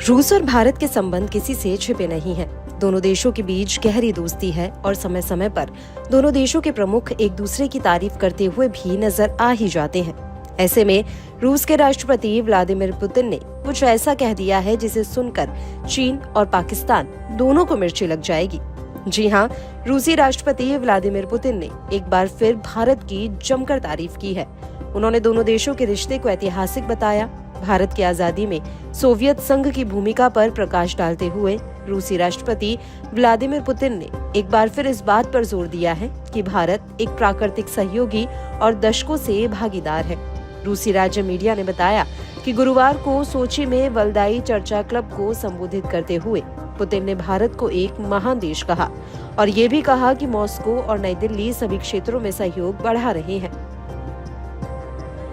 रूस और भारत के संबंध किसी से छिपे नहीं हैं। दोनों देशों के बीच गहरी दोस्ती है और समय समय पर दोनों देशों के प्रमुख एक दूसरे की तारीफ करते हुए भी नजर आ ही जाते हैं। ऐसे में रूस के राष्ट्रपति व्लादिमीर पुतिन ने कुछ ऐसा कह दिया है जिसे सुनकर चीन और पाकिस्तान दोनों को मिर्ची लग जाएगी। जी हाँ, रूसी राष्ट्रपति व्लादिमीर पुतिन ने एक बार फिर भारत की जमकर तारीफ की है। उन्होंने दोनों देशों के रिश्ते को ऐतिहासिक बताया। भारत की आजादी में सोवियत संघ की भूमिका पर प्रकाश डालते हुए रूसी राष्ट्रपति व्लादिमीर पुतिन ने एक बार फिर इस बात पर जोर दिया है कि भारत एक प्राकृतिक सहयोगी और दशकों से भागीदार है। रूसी राज्य मीडिया ने बताया कि गुरुवार को सोची में वल्दाई चर्चा क्लब को संबोधित करते हुए पुतिन ने भारत को एक महान देश कहा और ये भी कहा कि मॉस्को और नई दिल्ली सभी क्षेत्रों में सहयोग बढ़ा रहे हैं।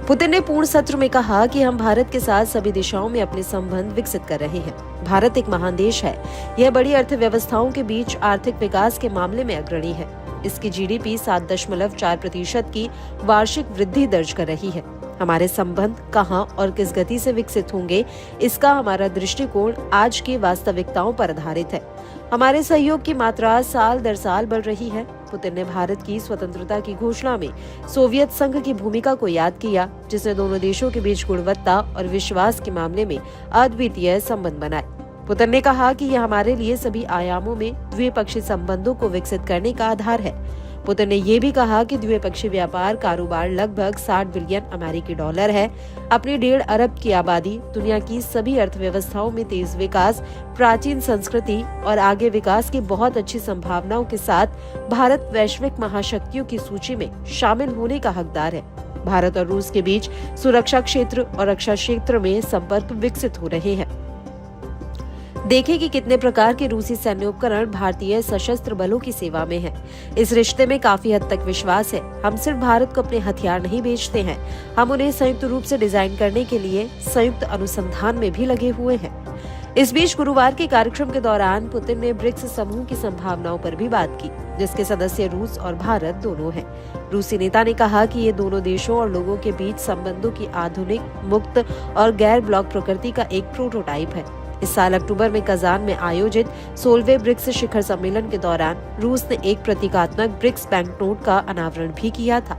पुतिन ने पूर्ण सत्र में कहा कि हम भारत के साथ सभी दिशाओं में अपने संबंध विकसित कर रहे हैं। भारत एक महान देश है। यह बड़ी अर्थव्यवस्थाओं के बीच आर्थिक विकास के मामले में अग्रणी है। इसकी जीडीपी 7.4% की वार्षिक वृद्धि दर्ज कर रही है। हमारे संबंध कहां और किस गति से विकसित होंगे, इसका हमारा दृष्टिकोण आज की वास्तविकताओं पर आधारित है। हमारे सहयोग की मात्रा साल दर साल बढ़ रही है। पुतिन ने भारत की स्वतंत्रता की घोषणा में सोवियत संघ की भूमिका को याद किया, जिसने दोनों देशों के बीच गुणवत्ता और विश्वास के मामले में अद्वितीय संबंध बनाए। पुतिन ने कहा कि यह हमारे लिए सभी आयामों में द्विपक्षीय संबंधों को विकसित करने का आधार है। पुतिन ने ये भी कहा कि द्विपक्षीय व्यापार कारोबार लगभग 60 बिलियन अमेरिकी डॉलर है। अपनी 1.5 अरब की आबादी, दुनिया की सभी अर्थव्यवस्थाओं में तेज विकास, प्राचीन संस्कृति और आगे विकास की बहुत अच्छी संभावनाओं के साथ भारत वैश्विक महाशक्तियों की सूची में शामिल होने का हकदार है। भारत और रूस के बीच सुरक्षा क्षेत्र और रक्षा क्षेत्र में संपर्क विकसित हो रहे हैं। देखें कि कितने प्रकार के रूसी सैन्य उपकरण भारतीय सशस्त्र बलों की सेवा में हैं। इस रिश्ते में काफी हद तक विश्वास है। हम सिर्फ भारत को अपने हथियार नहीं बेचते हैं, हम उन्हें संयुक्त रूप से डिजाइन करने के लिए संयुक्त अनुसंधान में भी लगे हुए हैं। इस बीच गुरुवार के कार्यक्रम के दौरान पुतिन ने ब्रिक्स समूह की संभावनाओं पर भी बात की, जिसके सदस्य रूस और भारत दोनों हैं। रूसी नेता ने कहा कि ये दोनों देशों और लोगों के बीच संबंधों की आधुनिक, मुक्त और गैर ब्लॉक प्रकृति का एक प्रोटोटाइप है। इस साल अक्टूबर में कजान में आयोजित 16वें ब्रिक्स शिखर सम्मेलन के दौरान रूस ने एक प्रतीकात्मक ब्रिक्स बैंक नोट का अनावरण भी किया था।